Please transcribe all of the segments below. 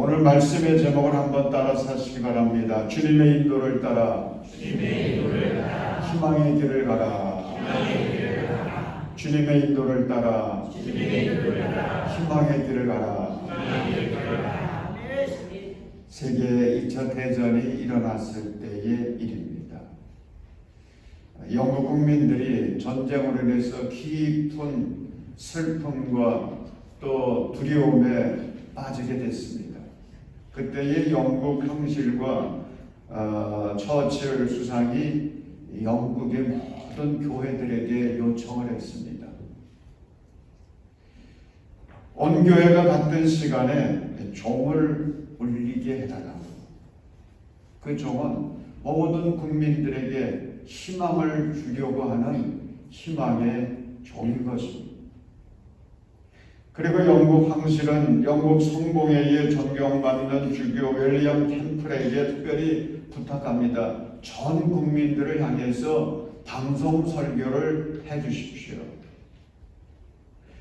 오늘 말씀의 제목을 한번 따라서 하시기 바랍니다. 주님의 인도를 따라 희망의 길을 가라. 주님의 인도를 따라 희망의 길을 가라. 세계 2차 대전이 일어났을 때의 일입니다. 영국 국민들이 전쟁으로 인해서 깊은 슬픔과 또 두려움에 빠지게 됐습니다. 그때의 영국 형실과 처칠 수상이 영국의 모든 교회들에게 요청을 했습니다. 온 교회가 같은 시간에 종을 울리게 해달라고. 그 종은 모든 국민들에게 희망을 주려고 하는 희망의 종인 것입니다. 그리고 영국 황실은 영국 성공회의에 존경받는 주교 윌리엄 캠플에게 특별히 부탁합니다. 전 국민들을 향해서 방송 설교를 해주십시오.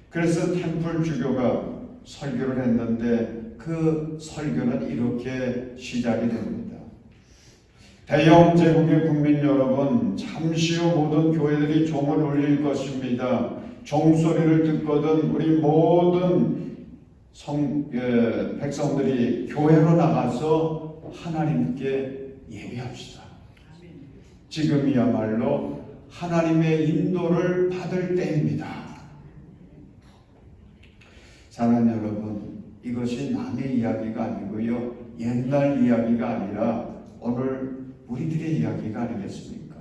그래서 캠플 주교가 설교를 했는데 그 설교는 이렇게 시작이 됩니다. 대영 제국의 국민 여러분, 잠시 후 모든 교회들이 종을 울릴 것입니다. 종소리를 듣거든 우리 모든 백성들이 교회로 나가서 하나님께 예배합시다. 지금이야말로 하나님의 인도를 받을 때입니다. 사랑하는 여러분, 이것이 남의 이야기가 아니고요, 옛날 이야기가 아니라 오늘 우리들의 이야기가 아니겠습니까?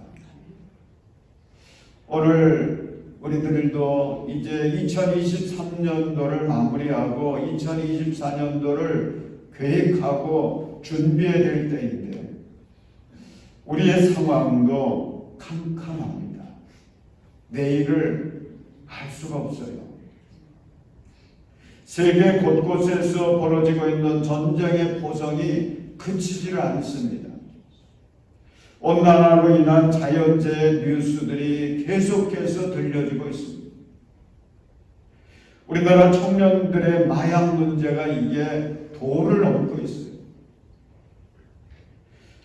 오늘 우리들도 이제 2023년도를 마무리하고 2024년도를 계획하고 준비해야 될 때인데 우리의 상황도 캄캄합니다. 내일을 알 수가 없어요. 세계 곳곳에서 벌어지고 있는 전쟁의 포성이 그치지를 않습니다. 온난화로 인한 자연재해 뉴스들이 계속해서 들려지고 있습니다. 우리나라 청년들의 마약 문제가 이게 도를 넘고 있어요.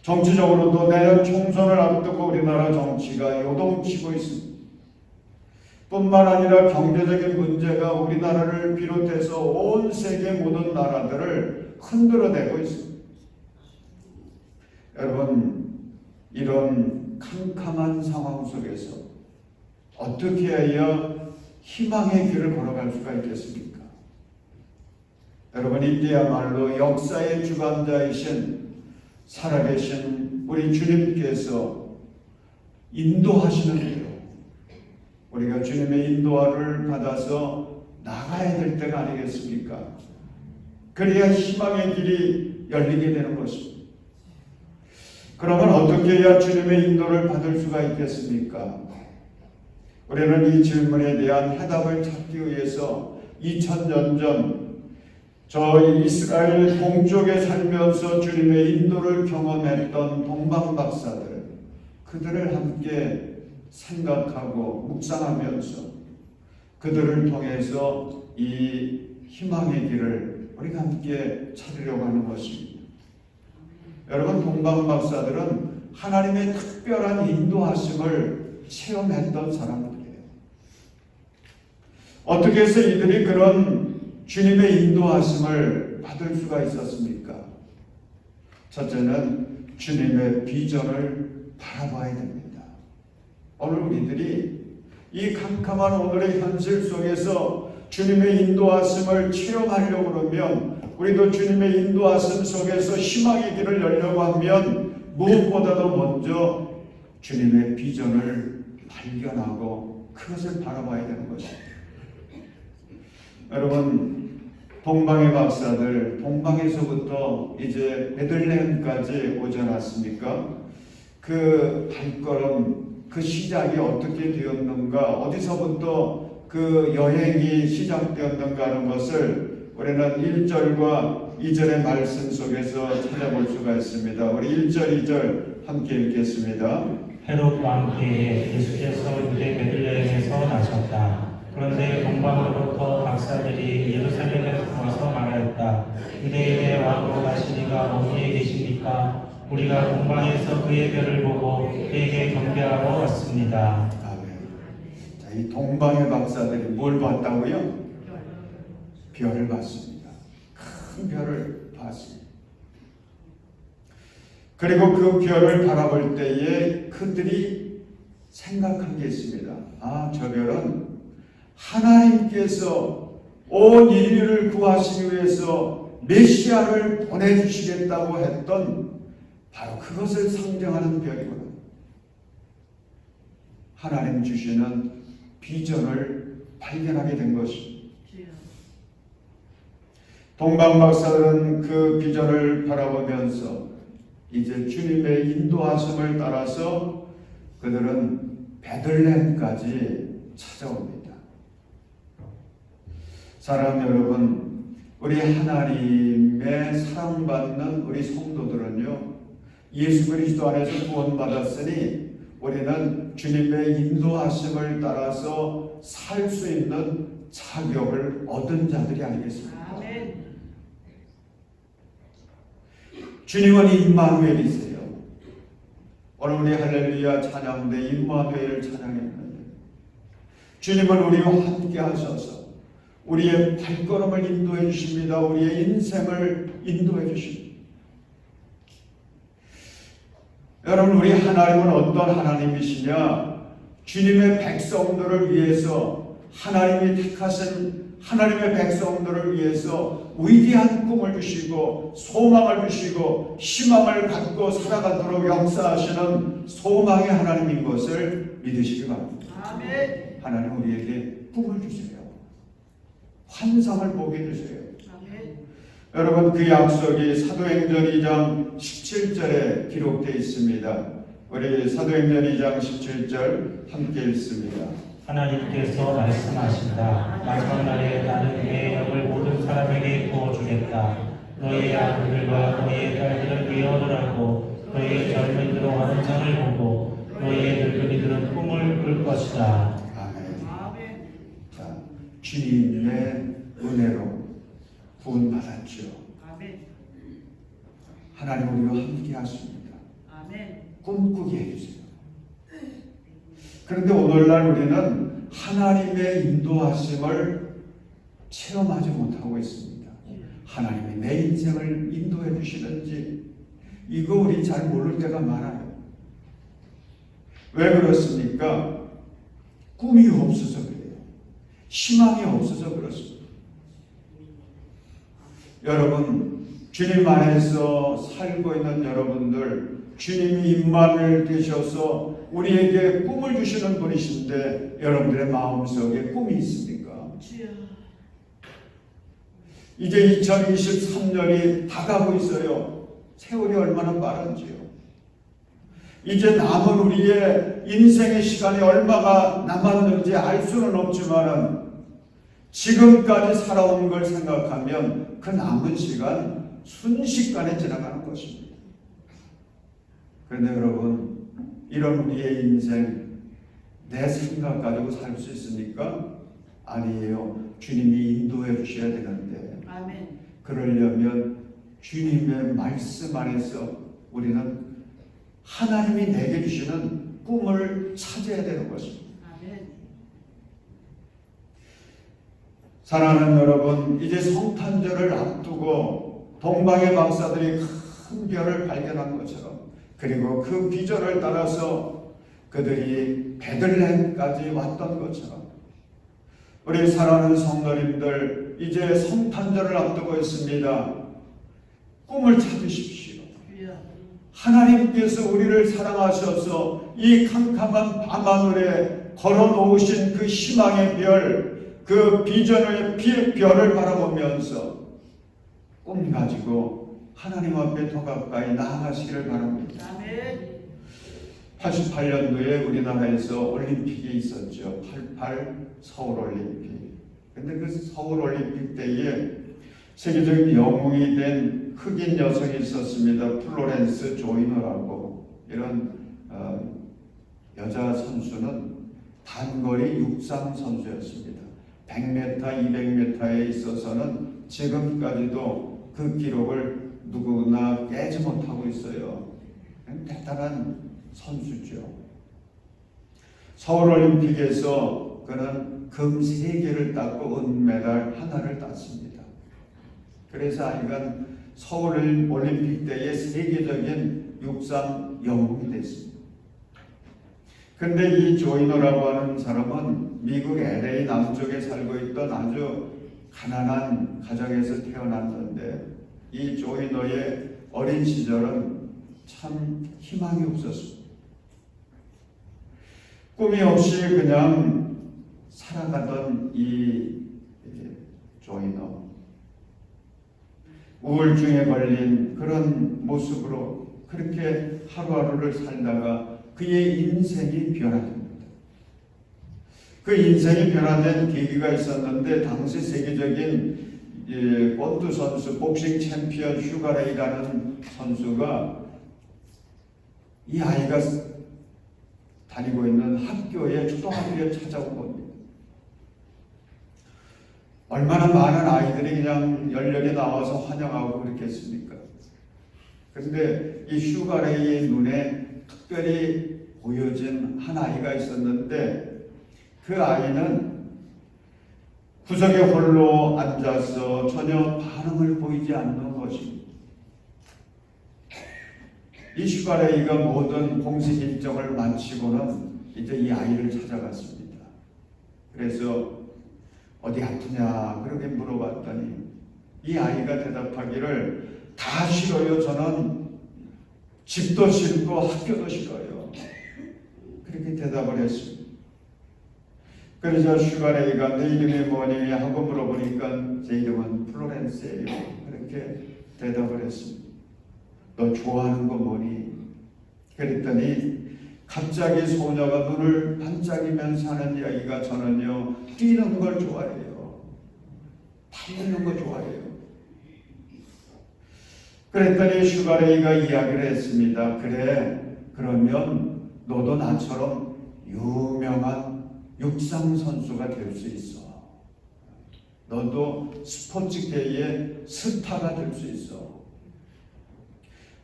정치적으로도 내년 총선을 앞두고 우리나라 정치가 요동치고 있습니다. 뿐만 아니라 경제적인 문제가 우리나라를 비롯해서 온 세계 모든 나라들을 흔들어내고 있습니다. 여러분, 이런 캄캄한 상황 속에서 어떻게 해야 희망의 길을 걸어갈 수가 있겠습니까? 여러분, 이때야말로 역사의 주관자이신 살아계신 우리 주님께서 인도하시는 대로 우리가 주님의 인도를 받아서 나가야 될 때가 아니겠습니까? 그래야 희망의 길이 열리게 되는 것입니다. 그러면 어떻게 해야 주님의 인도를 받을 수가 있겠습니까? 우리는 이 질문에 대한 해답을 찾기 위해서 2000년 전 저 이스라엘 동쪽에 살면서 주님의 인도를 경험했던 동방박사들, 그들을 함께 생각하고 묵상하면서 그들을 통해서 이 희망의 길을 우리가 함께 찾으려고 하는 것입니다. 여러분, 동방박사들은 하나님의 특별한 인도하심을 체험했던 사람들이에요. 어떻게 해서 이들이 그런 주님의 인도하심을 받을 수가 있었습니까? 첫째는 주님의 비전을 바라봐야 됩니다. 오늘 우리들이 이 캄캄한 오늘의 현실 속에서 주님의 인도하심을 체험하려고 그러면, 우리도 주님의 인도하심 속에서 희망의 길을 열려고 하면 무엇보다도 먼저 주님의 비전을 발견하고 그것을 바라봐야 되는 것입니다. 여러분, 동방의 박사들, 동방에서부터 이제 베들레헴까지 오지 않았습니까? 그 발걸음, 그 시작이 어떻게 되었는가, 어디서부터 그 여행이 시작되었는가 하는 것을 우리는 1절과 2절의 말씀 속에서 찾아볼 수가 있습니다. 우리 1절, 2절 함께 읽겠습니다. 헤롯 왕 때에 예수께서 유대 베들레헴에서 나셨다. 그런데 동방으로부터 박사들이 예루살렘에 와서 말하였다. 유대인의 왕 그가 어디에 계십니까? 우리가 동방에서 그의 별을 보고 그에게 경배하러 왔습니다. 아멘. 자, 이 동방의 박사들이 뭘 봤다고요? 별을 봤습니다. 큰 별을 봤습니다. 그리고 그 별을 바라볼 때에 그들이 생각한 게 있습니다. 아, 저 별은 하나님께서 온 인류를 구하시기 위해서 메시아를 보내주시겠다고 했던 바로 그것을 상징하는 별이구나. 하나님 주시는 비전을 발견하게 된 것입니다. 동방 박사들은 그 비전을 바라보면서 이제 주님의 인도하심을 따라서 그들은 베들레헴까지 찾아옵니다. 사랑하는 여러분, 우리 하나님의 사랑받는 우리 성도들은요, 예수 그리스도 안에서 구원받았으니 우리는 주님의 인도하심을 따라서 살 수 있는 자격을 얻은 자들이 아니겠습니까? 아멘. 주님은 임마누엘이세요. 오늘 우리 할렐루야 찬양 때 임마누엘을 찬양했는데 주님은 우리와 함께 하셔서 우리의 발걸음을 인도해 주십니다. 우리의 인생을 인도해 주십니다. 여러분, 우리 하나님은 어떤 하나님이시냐? 주님의 백성들을 위해서 하나님이 택하신 하나님의 백성들을 위해서 위대한 꿈을 주시고 소망을 주시고 희망을 갖고 살아가도록 역사하시는 소망의 하나님인 것을 믿으시기 바랍니다. 아멘. 하나님 우리에게 꿈을 주세요. 환상을 보게 해주세요. 아멘. 여러분, 그 약속이 사도행전 2장 17절에 기록되어 있습니다. 우리 사도행전 2장 17절 함께 읽습니다. 하나님께서 말씀하신다. 마지막 날에 나는 내 영을 모든 사람에게 부어주겠다. 너희의 아들들과 너희의 딸들은 예언을 하고 너희의 젊은이들은 환상을 보고 너희의 늙은이들은 꿈을 꿀 것이다. 아멘. 아멘. 자, 주님의 은혜로 구원받았죠. 아멘. 하나님 우리와 함께 하십니다. 아멘. 꿈꾸게 해주세요. 그런데 오늘날 우리는 하나님의 인도하심을 체험하지 못하고 있습니다. 하나님이 내 인생을 인도해 주시는지 이거 우리 잘 모를 때가 많아요. 왜 그렇습니까? 꿈이 없어서 그래요. 희망이 없어서 그렇습니다. 여러분, 주님 안에서 살고 있는 여러분들, 주님이 임마누엘 되셔서 우리에게 꿈을 주시는 분이신데 여러분들의 마음속에 꿈이 있습니까? 주여. 이제 2023년이 다가고 있어요. 세월이 얼마나 빠른지요. 이제 남은 우리의 인생의 시간이 얼마가 남았는지 알 수는 없지만 지금까지 살아온 걸 생각하면 그 남은 시간 순식간에 지나가는 것입니다. 그런데 여러분, 이런 우리의 인생 내 생각 가지고 살 수 있습니까? 아니에요. 주님이 인도해 주셔야 되는데 아멘. 그러려면 주님의 말씀 안에서 우리는 하나님이 내게 주시는 꿈을 찾아야 되는 것입니다. 아멘. 사랑하는 여러분, 이제 성탄절을 앞두고 동방의 박사들이 큰 별을 발견한 것처럼 그리고 그 비전을 따라서 그들이 베들레헴까지 왔던 것처럼 우리 사랑하는 성도님들, 이제 성탄절을 앞두고 있습니다. 꿈을 찾으십시오. 주여. 하나님께서 우리를 사랑하셔서 이 캄캄한 밤하늘에 걸어놓으신 그 희망의 별, 그 비전의 별을 바라보면서 꿈 가지고 하나님 앞에 더 가까이 나아가시기를 바랍니다. 아멘. 88년도에 우리나라에서 올림픽이 있었죠. 88 서울올림픽. 근데 그 서울올림픽 때에 세계적인 영웅이 된 흑인 여성이 있었습니다. 플로렌스 조이너라고. 이런 여자 선수는 단거리 육상 선수였습니다. 100m, 200m에 있어서는 지금까지도 그 기록을 누구나 깨지 못하고 있어요. 대단한 선수죠. 서울올림픽에서 그는 금 3개를 땄고 은메달 하나를 땄습니다. 그래서 하여간 서울올림픽 때의 세계적인 육상 영웅이 됐습니다. 근데 이 조이너라고 하는 사람은 미국 LA 남쪽에 살고 있던 아주 가난한 가정에서 태어났는데 이 조이너의 어린 시절은 참 희망이 없었습니다. 꿈이 없이 그냥 살아가던 이 조이너, 우울증에 걸린 그런 모습으로 그렇게 하루하루를 살다가 그의 인생이 변화됩니다. 그 인생이 변화된 계기가 있었는데 당시 세계적인 권투 선수, 복싱 챔피언 슈가레이라는 선수가 이 아이가 다니고 있는 학교에 초등학교에 찾아온 겁니다. 얼마나 많은 아이들이 그냥 열렬히 나와서 환영하고 그랬겠습니까? 근데 이 슈가레이의 눈에 특별히 보여진 한 아이가 있었는데 그 아이는 구석에 홀로 앉아서 전혀 반응을 보이지 않는 것입니다. 이 슈가레이가 모든 공식 일정을 마치고는 이제 이 아이를 찾아갔습니다. 그래서 어디 아프냐 그렇게 물어봤더니 이 아이가 대답하기를 다 싫어요. 저는 집도 싫고 학교도 싫어요. 그렇게 대답을 했습니다. 그래서 슈가레이가 내 이름이 뭐니 하고 물어보니까 제 이름은 플로렌스예요. 그렇게 대답을 했습니다. 너 좋아하는 거 뭐니? 그랬더니 갑자기 소녀가 눈을 반짝이면서 하는 이야기가 저는요 뛰는 걸 좋아해요. 달리는 거 좋아해요. 그랬더니 슈가레이가 이야기를 했습니다. 그래, 그러면 너도 나처럼 유명한 육상 선수가 될 수 있어. 너도 스포츠계의 스타가 될 수 있어.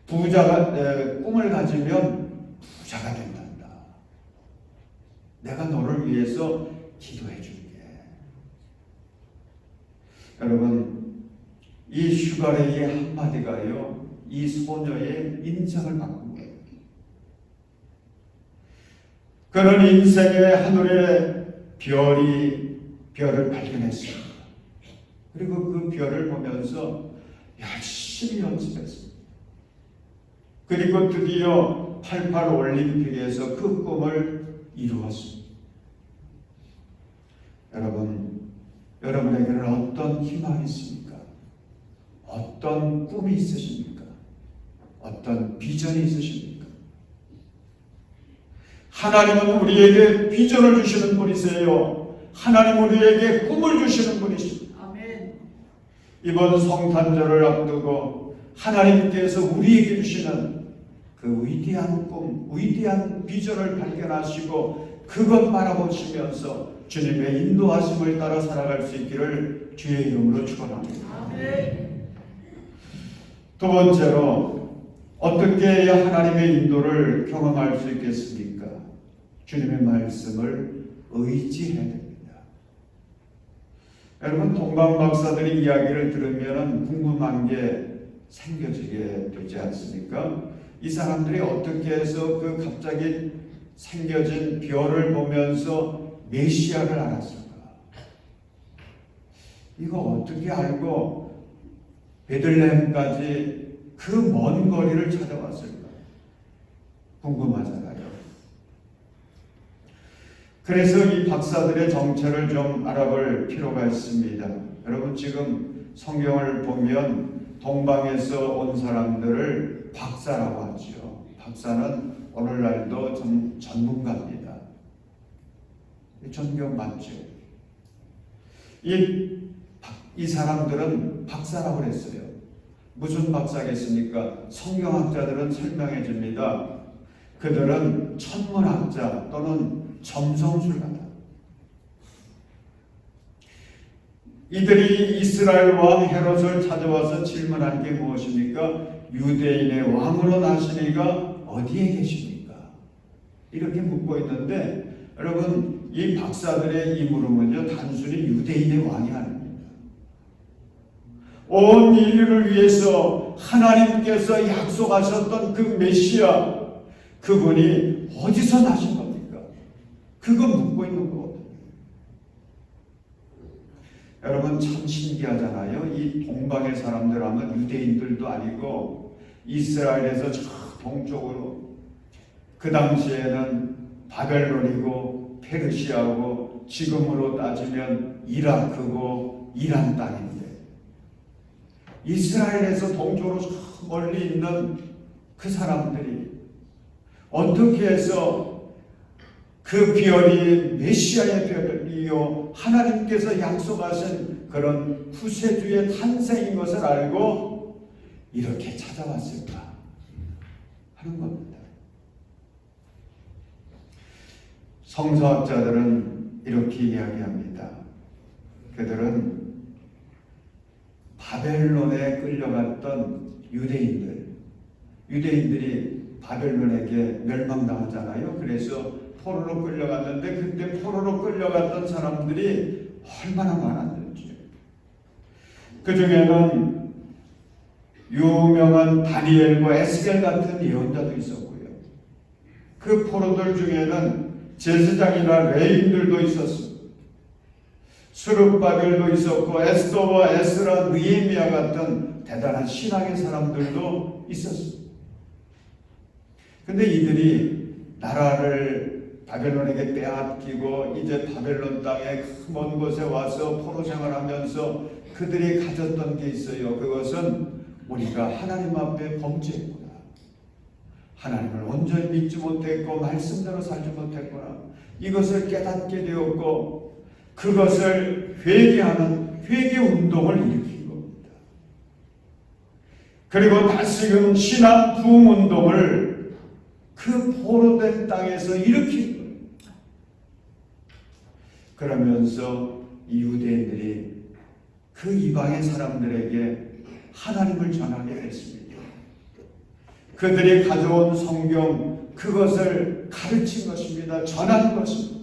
꿈을 가지면 부자가 된단다. 내가 너를 위해서 기도해 줄게. 여러분, 이 슈가레이의 한마디가요, 이 소녀의 인생을 바꾼 거예요. 그는 인생의 하늘에 별을 발견했습니다. 그리고 그 별을 보면서 열심히 연습했습니다. 그리고 드디어 88 올림픽에서 그 꿈을 이루었습니다. 여러분, 여러분에게는 어떤 희망이 있습니까? 어떤 꿈이 있으십니까? 어떤 비전이 있으십니까? 하나님은 우리에게 비전을 주시는 분이세요. 하나님은 우리에게 꿈을 주시는 분이십니다. 아멘. 이번 성탄절을 앞두고 하나님께서 우리에게 주시는 그 위대한 꿈, 위대한 비전을 발견하시고 그것 바라보시면서 주님의 인도하심을 따라 살아갈 수 있기를 주의 이름으로 축원합니다. 아멘. 두 번째로 어떻게 해야 하나님의 인도를 경험할 수 있겠습니까? 주님의 말씀을 의지해야 됩니다. 여러분, 동방 박사들의 이야기를 들으면 궁금한 게 생겨지게 되지 않습니까? 이 사람들이 어떻게 해서 그 갑자기 생겨진 별을 보면서 메시아를 알았을까? 이거 어떻게 알고 베들레헴까지 그 먼 거리를 찾아왔을까? 궁금하잖아요. 그래서 이 박사들의 정체를 좀 알아볼 필요가 있습니다. 여러분, 지금 성경을 보면 동방에서 온 사람들을 박사라고 하죠. 박사는 오늘날도 좀 전문가입니다. 존경 맞죠? 이 사람들은 박사라고 했어요. 무슨 박사겠습니까? 성경학자들은 설명해 줍니다. 그들은 천문학자 또는 점성술가다. 이들이 이스라엘 왕 헤롯을 찾아와서 질문한 게 무엇입니까? 유대인의 왕으로 나시니가 어디에 계십니까? 이렇게 묻고 있는데 여러분, 이 박사들의 이 물음은요, 단순히 유대인의 왕이 아닙니다. 온 인류를 위해서 하나님께서 약속하셨던 그 메시아, 그분이 어디서 나신 겁니까? 그거 묻고 있는 거거든요. 여러분, 참 신기하잖아요. 이 동방의 사람들 하면 유대인들도 아니고 이스라엘에서 저 동쪽으로, 그 당시에는 바벨론이고 페르시아고 지금으로 따지면 이라크고 이란 땅인데, 이스라엘에서 동쪽으로 저 멀리 있는 그 사람들이 어떻게 해서 그 별이 메시아의 별이요 하나님께서 약속하신 그런 구세주의 탄생인 것을 알고 이렇게 찾아왔을까 하는 겁니다. 성서학자들은 이렇게 이야기합니다. 그들은 바벨론에 끌려갔던 유대인들이 바벨론에게 멸망당하잖아요. 그래서 포로로 끌려갔는데 그때 포로로 끌려갔던 사람들이 얼마나 많았는지. 그 중에는 유명한 다니엘과 에스겔 같은 예언자도 있었고요. 그 포로들 중에는 제사장이나 레인들도 있었습니다. 스룹바벨도 있었고 에스더와 에스라, 느헤미야 같은 대단한 신앙의 사람들도 있었습니다. 근데 이들이 나라를 바벨론에게 빼앗기고 이제 바벨론 땅의 먼 곳에 와서 포로 생활하면서 그들이 가졌던 게 있어요. 그것은 우리가 하나님 앞에 범죄했구나, 하나님을 온전히 믿지 못했고 말씀대로 살지 못했구나, 이것을 깨닫게 되었고 그것을 회개하는 회개 운동을 일으킨 겁니다. 그리고 다시금 신앙 부흥 운동을 그 포로된 땅에서 일으킨 거예요. 그러면서 이 유대인들이 그 이방의 사람들에게 하나님을 전하게 됐습니다. 그들이 가져온 성경, 그것을 가르친 것입니다. 전한 것입니다.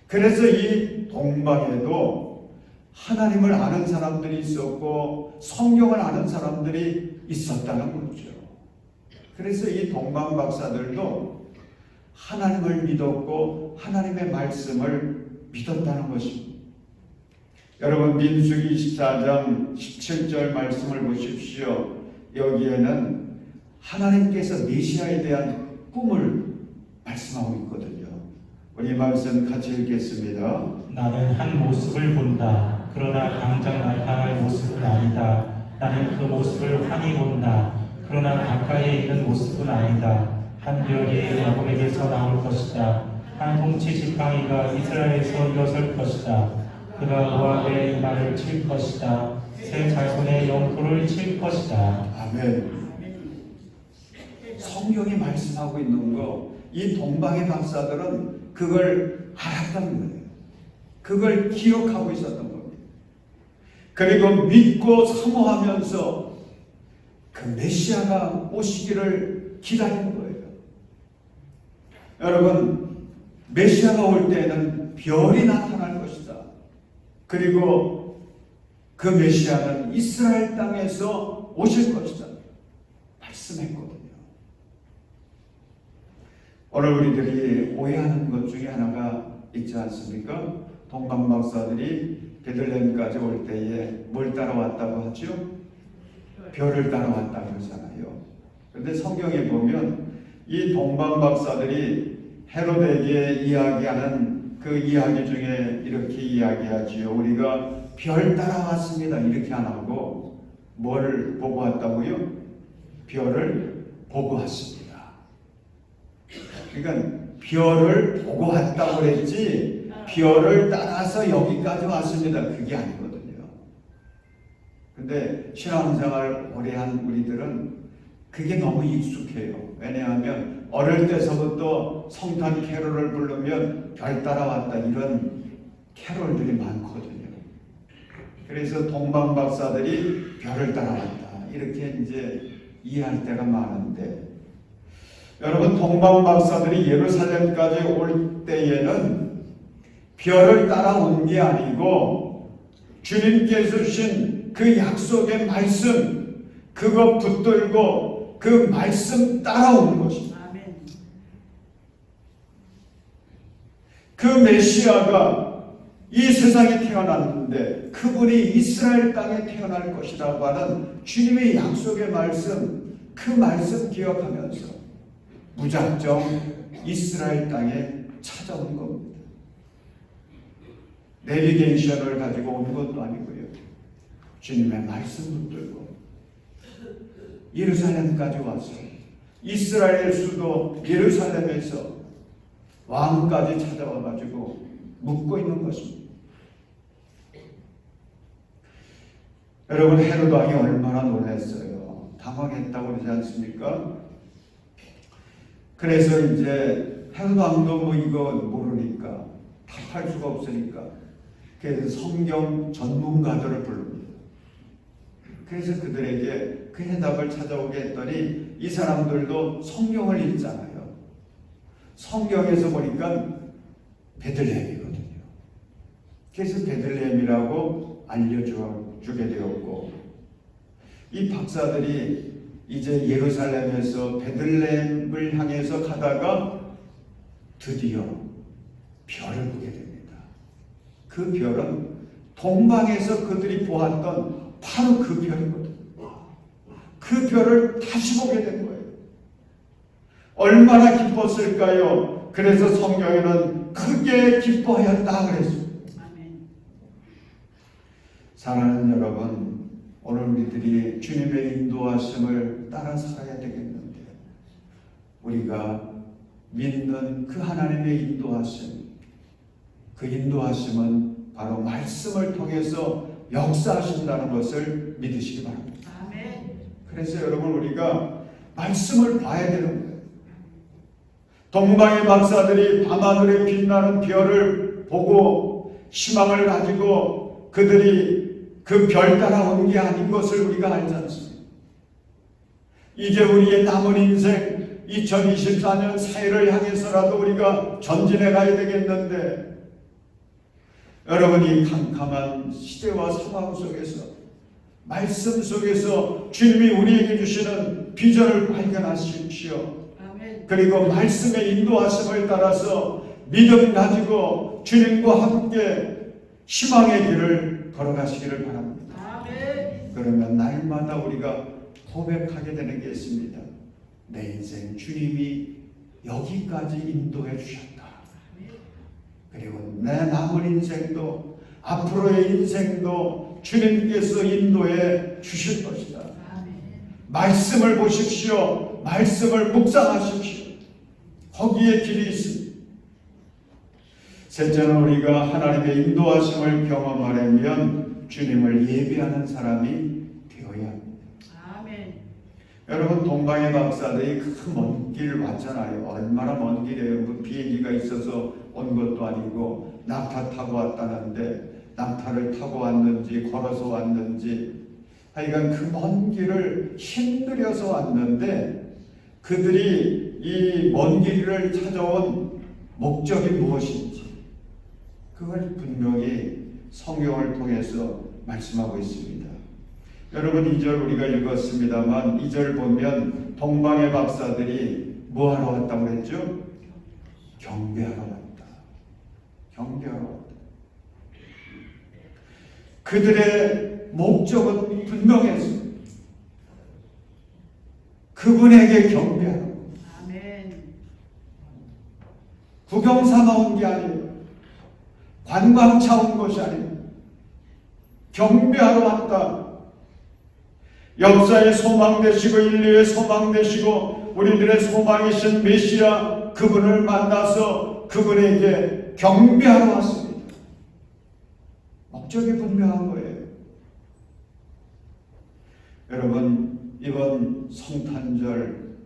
그래서 이 동방에도 하나님을 아는 사람들이 있었고 성경을 아는 사람들이 있었다는 거죠. 그래서 이 동방 박사들도 하나님을 믿었고 하나님의 말씀을 믿었다는 것입니다. 여러분, 민수기 24장 17절 말씀을 보십시오. 여기에는 하나님께서 메시아에 대한 꿈을 말씀하고 있거든요. 우리 말씀 같이 읽겠습니다. 나는 한 모습을 본다. 그러나 당장 나타날 모습은 아니다. 나는 그 모습을 환히 본다. 그러나 가까이에 있는 모습은 아니다. 한 별이 야곱에게서 나올 것이다. 한 통치 지팡이가 이스라엘에서 일어설 것이다. 그가 모압의 이마를 칠 것이다. 새 자손의 영토를 칠 것이다. 아멘. 성경이 말씀하고 있는 거, 이 동방의 박사들은 그걸 알았다는 거예요. 그걸 기억하고 있었던 겁니다. 그리고 믿고 사모하면서 그 메시아가 오시기를 기다리는 거예요. 여러분, 메시아가 올 때에는 별이 나타날 것이다. 그리고 그 메시아는 이스라엘 땅에서 오실 것이다 말씀했거든요. 오늘 우리들이 오해하는 것 중에 하나가 있지 않습니까? 동방 박사들이 베들레헴까지 올 때에 뭘 따라왔다고 하죠? 별을 따라왔다고 그러잖아요. 그런데 성경에 보면 이 동방 박사들이 헤롯에게 이야기하는 그 이야기 중에 이렇게 이야기하지요. 우리가 별 따라왔습니다. 이렇게 안 하고 뭘 보고 왔다고요? 별을 보고 왔습니다. 그러니까 별을 보고 왔다고 그랬지 별을 따라서 여기까지 왔습니다. 그게 아니거든요. 근데 신앙생활 오래 한 우리들은 그게 너무 익숙해요. 왜냐하면 어릴 때서부터 성탄 캐롤을 부르면 별 따라왔다 이런 캐롤들이 많거든요. 그래서 동방 박사들이 별을 따라왔다. 이렇게 이제 이해할 때가 많은데, 여러분, 동방 박사들이 예루살렘까지 올 때에는 별을 따라온 게 아니고 주님께서 주신 그 약속의 말씀, 그거 붙들고 그 말씀 따라온 것입니다. 아멘. 그 메시아가 이 세상에 태어났는데 그분이 이스라엘 땅에 태어날 것이라고 하는 주님의 약속의 말씀, 그 말씀 기억하면서 무작정 이스라엘 땅에 찾아온 겁니다. 내비게이션을 가지고 온 것도 아니고요. 주님의 말씀 붙들고 예루살렘까지 와서 이스라엘 수도 예루살렘에서 왕까지 찾아와가지고 묵고 있는 것입니다. 여러분, 헤롯 왕이 얼마나 놀랐어요. 당황했다고 그러지 않습니까? 그래서 이제 헤롯 왕도 뭐 이거 모르니까, 답할 수가 없으니까, 그래서 성경 전문가들을 부릅니다. 그래서 그들에게 그 해답을 찾아오게 했더니 이 사람들도 성경을 읽잖아요. 성경에서 보니까 베들레헴이거든요. 그래서 베들레헴이라고 알려주게 되었고, 이 박사들이 이제 예루살렘에서 베들레헴을 향해서 가다가 드디어 별을 보게 됩니다. 그 별은 동방에서 그들이 보았던 바로 그 별이거든요. 그 별을 다시 보게 된 거예요. 얼마나 기뻤을까요? 그래서 성경에는 크게 기뻐하였다 그랬습니다. 아멘. 사랑하는 여러분, 오늘 우리들이 주님의 인도하심을 따라 살아야 되겠는데, 우리가 믿는 그 하나님의 인도하심, 그 인도하심은 바로 말씀을 통해서 역사하신다는 것을 믿으시기 바랍니다. 아멘. 그래서 여러분, 우리가 말씀을 봐야 되는 거예요. 동방의 박사들이 밤하늘에 빛나는 별을 보고 희망을 가지고 그들이 그 별 따라온 게 아닌 것을 우리가 알지 않습니까? 이제 우리의 남은 인생 2024년 새해를 향해서라도 우리가 전진해 가야 되겠는데, 여러분이 캄캄한 시대와 상황 속에서, 말씀 속에서 주님이 우리에게 주시는 비전을 발견하십시오. 아멘. 그리고 말씀의 인도하심을 따라서 믿음 가지고 주님과 함께 희망의 길을 걸어가시기를 바랍니다. 아멘. 그러면 날마다 우리가 고백하게 되는 게 있습니다. 내 인생 주님이 여기까지 인도해 주셨다. 그리고 내 남은 인생도, 앞으로의 인생도 주님께서 인도해 주실 것이다. 아멘. 말씀을 보십시오. 말씀을 묵상하십시오. 거기에 길이 있습니다. 셋째는 우리가 하나님의 인도하심을 경험하려면 주님을 예배하는 사람이 되어야 합니다. 아멘. 여러분, 동방의 박사들이 그 먼 길 왔잖아요. 얼마나 먼 길이에요. 뭐 비행기가 있어서 온 것도 아니고 낙타 타고 왔다는데, 낙타를 타고 왔는지 걸어서 왔는지 하여간 그 먼 길을 힘들여서 왔는데, 그들이 이 먼 길을 찾아온 목적이 무엇인지 그걸 분명히 성경을 통해서 말씀하고 있습니다. 여러분, 2절 우리가 읽었습니다만 2절 보면 동방의 박사들이 뭐하러 왔다고 했죠? 경배하러 왔다. 경배하러 왔다. 그들의 목적은 분명했습니다. 그분에게 경배하라고. 아멘. 구경 삼아 온 게 아니에요. 관광차 온 것이 아니에요. 경배하러 왔다. 역사의 소망 되시고 인류의 소망 되시고 우리들의 소망이신 메시아, 그분을 만나서 그분에게 경배하러 왔습니다. 목적이 분명한 거예요. 여러분, 이번 성탄절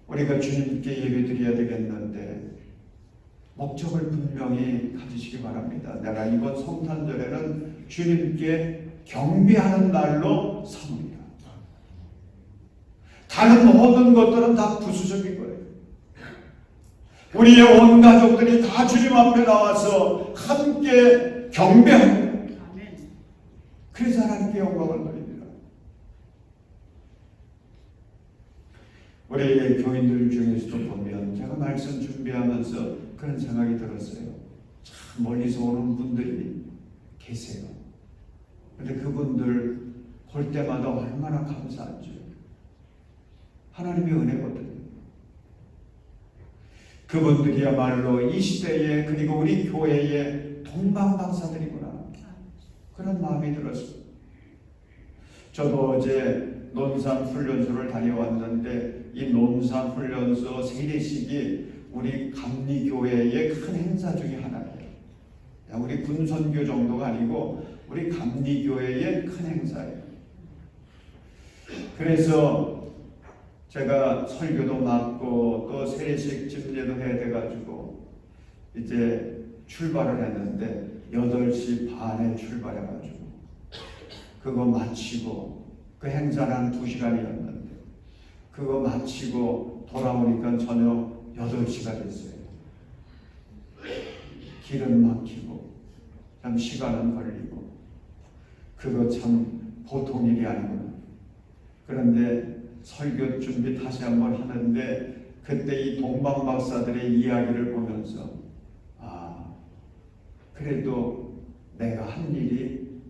우리가 주님께 예배드려야 되겠는데 목적을 분명히 가지시기 바랍니다. 내가 이번 성탄절에는 주님께 경배하는 날로 삼으리라. 다른 모든 것들은 다 부수적인 거예요. 우리의 온 가족들이 다 주님 앞에 나와서 함께 경배합니다. 아멘. 그래서 하나님께 영광을 돌립니다. 우리 교인들 중에서도 보면 제가 말씀 준비하면서 그런 생각이 들었어요. 참 멀리서 오는 분들이 계세요. 그런데 그분들 볼 때마다 얼마나 감사한지. 하나님의 은혜거든요. 그분들이야말로 이 시대에 그리고 우리 교회의 동방박사들이구나. 그런 마음이 들었어요. 저도 어제 논산훈련소를 다녀왔는데 이 논산훈련소 세례식이 우리 감리교회의 큰 행사 중에 하나예요. 우리 군선교 정도가 아니고 우리 감리교회의 큰 행사예요. 그래서 제가 설교도 맡고 또 세례식 집례도 해야 돼가지고 이제 출발을 했는데 8시 반에 출발해가지고 그거 마치고 그 행사는 한 2시간이었는데 그거 마치고 돌아오니까 저녁 8시가 됐어요. 길은 막히고 참 시간은 걸리고 그거 참 보통 일이 아니구나. 그런데 설교 준비 다시 한번 하는데 그때 이 동방박사들의 이야기를 보면서 그래도 내가 한 일이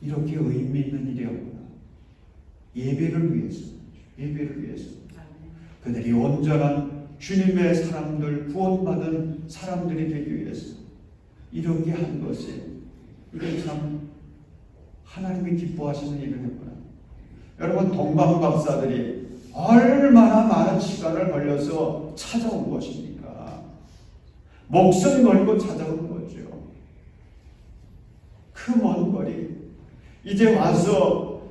이렇게 의미 있는 일이었구나. 예배를 위해서 그들이 온전한 주님의 사람들, 구원받은 사람들이 되기 위해서 이렇게 한 것이 이게 참 하나님이 기뻐하시는 일을 했구나. 여러분, 동방박사들이 얼마나 많은 시간을 걸려서 찾아온 것입니까? 목숨 걸고 찾아온 거죠. 그 먼 거리 이제 와서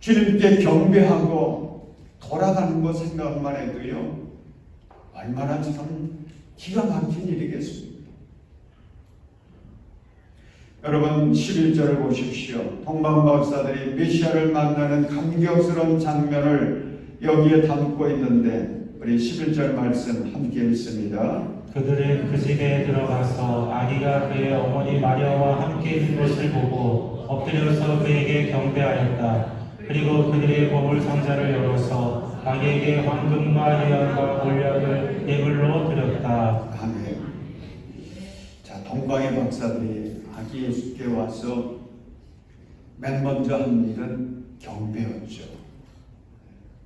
주님께 경배하고 돌아가는 것 생각만 해도요 얼마나 참 기가 막힌 일이겠습니까? 여러분 11절을 보십시오. 동방박사들이 메시아를 만나는 감격스러운 장면을 여기에 담고 있는데 우리 11절 말씀 함께 읽습니다. 그들은 그 집에 들어가서 아기가 그의 어머니 마리아와 함께 있는 것을 보고 엎드려서 그에게 경배하였다. 그리고 그들의 보물 상자를 열어서 아기에게 황금과 예언과 몰약을 예물로 드렸다. 아멘. 자, 동방의 박사들이 아기 예수께 와서 맨 먼저 한 일은 경배였죠.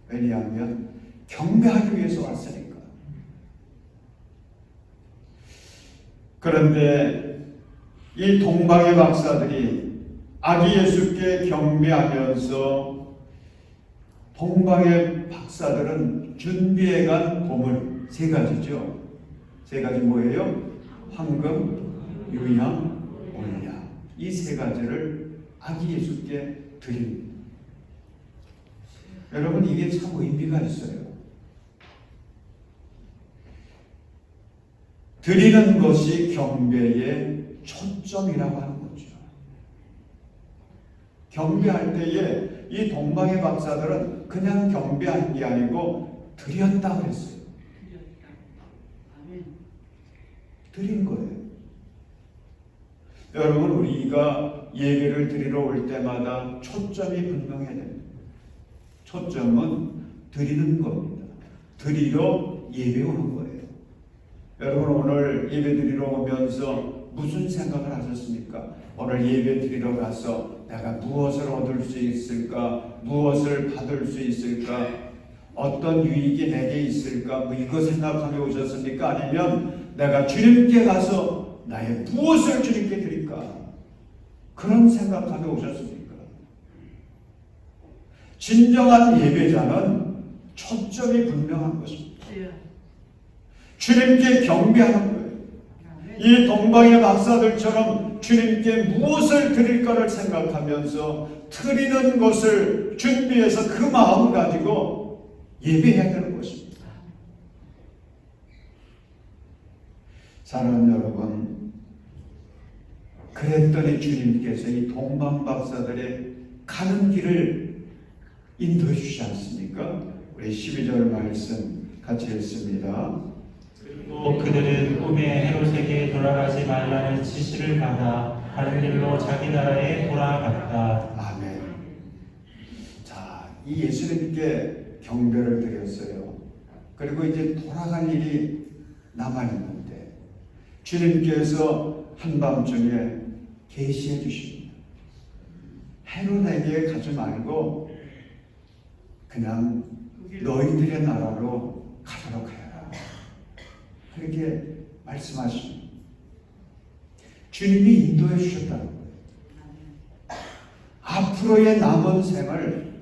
왜냐하면 경배하기 위해서 왔으니까. 그런데 이 동방의 박사들이 아기 예수께 경배하면서 동방의 박사들은 준비해간 보물 3가지죠. 3가지 뭐예요? 황금, 유향, 몰약. 이 3가지를 아기 예수께 드립니다. 여러분, 이게 참 의미가 있어요. 드리는 것이 경배의 초점이라고 하는 거죠. 경배할 때에 이 동방의 박사들은 그냥 경배한 게 아니고 드렸다고 했어요. 드린 거예요. 여러분, 우리가 예배를 드리러 올 때마다 초점이 분명해야 됩니다. 초점은 드리는 겁니다. 드리러 예배 오는 거예요. 여러분, 오늘 예배 드리러 오면서 무슨 생각을 하셨습니까? 오늘 예배 드리러 가서 내가 무엇을 얻을 수 있을까? 무엇을 받을 수 있을까? 어떤 유익이 내게 있을까? 뭐 이거 생각하며 오셨습니까? 아니면 내가 주님께 가서 나의 무엇을 주님께 드릴까? 그런 생각하며 오셨습니까? 진정한 예배자는 초점이 분명한 것입니다. 주님께 경배하는 거예요. 이 동방의 박사들처럼 주님께 무엇을 드릴까를 생각하면서 드리는 것을 준비해서 그 마음 가지고 예배해야 되는 것입니다. 사랑하는 여러분, 그랬더니 주님께서 이 동방 박사들의 가는 길을 인도해 주시지 않습니까? 우리 12절 말씀 같이 읽습니다. 그리고 그들은 꿈에 헤롯에게 돌아가지 말라는 지시를 받아 다른 길로 자기 나라에 돌아갔다. 아멘. 자, 이 예수님께 경배를 드렸어요. 그리고 이제 돌아갈 일이 남아있는데 주님께서 한밤중에 계시해 주십니다. 헤롯에게 가지 말고 그냥 너희들의 나라로 가도록 하여라. 그렇게 말씀하십니다. 주님이 인도해 주셨다는 거예요. 앞으로의 남은 생을,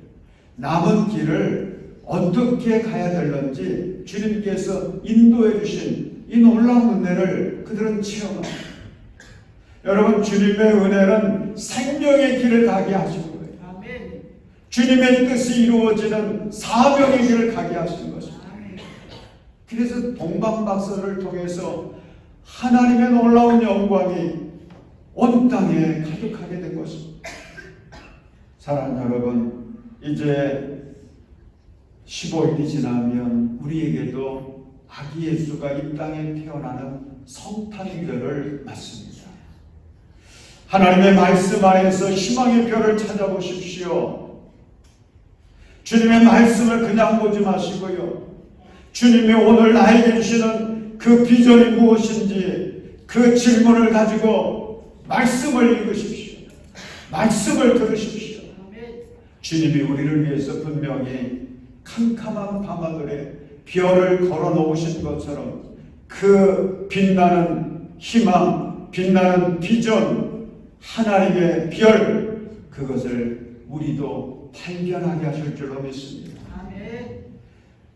남은 길을 어떻게 가야 될는지 주님께서 인도해 주신 이 놀라운 은혜를 그들은 체험합니다. 여러분, 주님의 은혜는 생명의 길을 가게 하시는 거예요. 아멘. 주님의 뜻이 이루어지는 사명의 길을 가게 하시는 것입니다. 그래서 동방박사를 통해서 하나님의 놀라운 영광이 온 땅에 가득하게 된 것입니다. 사랑하는 여러분, 이제 15일이 지나면 우리에게도 아기 예수가 이 땅에 태어나는 성탄절을 맞습니다. 하나님의 말씀 안에서 희망의 별을 찾아보십시오. 주님의 말씀을 그냥 보지 마시고요. 주님이 오늘 나에게 주시는 그 비전이 무엇인지 그 질문을 가지고 말씀을 읽으십시오. 말씀을 들으십시오. 주님이 우리를 위해서 분명히 캄캄한 밤하늘에 별을 걸어 놓으신 것처럼 그 빛나는 희망, 빛나는 비전, 하나님의 별, 그것을 우리도 발견하게 하실 줄로 믿습니다. 아멘.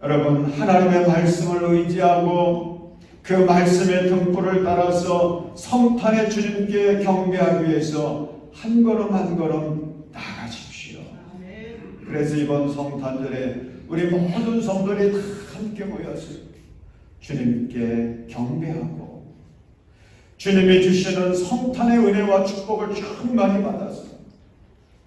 여러분, 하나님의 말씀을 의지하고 그 말씀의 등불을 따라서 성탄의 주님께 경배하기 위해서 한 걸음 한 걸음 나아가십시오. 아멘. 그래서 이번 성탄절에 우리 모든 성도들이 다 함께 모여서 주님께 경배하고 주님이 주시는 성탄의 은혜와 축복을 충만히 받아서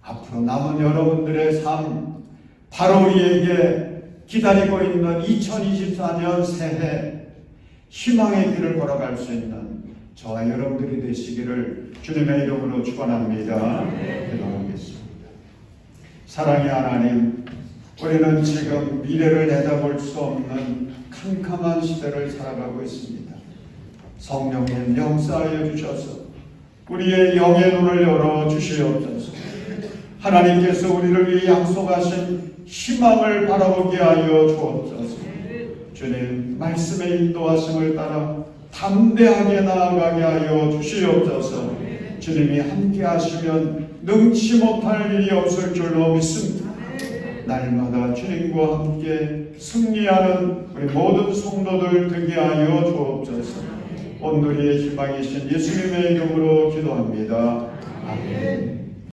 앞으로 남은 여러분들의 삶, 바로 우리에게 기다리고 있는 2024년 새해 희망의 길을 걸어갈 수 있는 저와 여러분들이 되시기를 주님의 이름으로 축원합니다. 기도하겠습니다. 사랑의 하나님, 우리는 지금 미래를 내다볼 수 없는 캄캄한 시대를 살아가고 있습니다. 성령님 역사하여 주셔서 우리의 영의 눈을 열어 주시옵소서. 하나님께서 우리를 위해 약속하신 희망을 바라보게 하여 주옵소서. 주님 말씀의 인도하심을 따라 담대하게 나아가게 하여 주시옵소서. 주님이 함께 하시면 능치 못할 일이 없을 줄로 믿습니다. 날마다 주님과 함께 승리하는 우리 모든 성도들 되게 하여 주옵소서. 온누리의 희망이신 예수님의 이름으로 기도합니다. 아멘.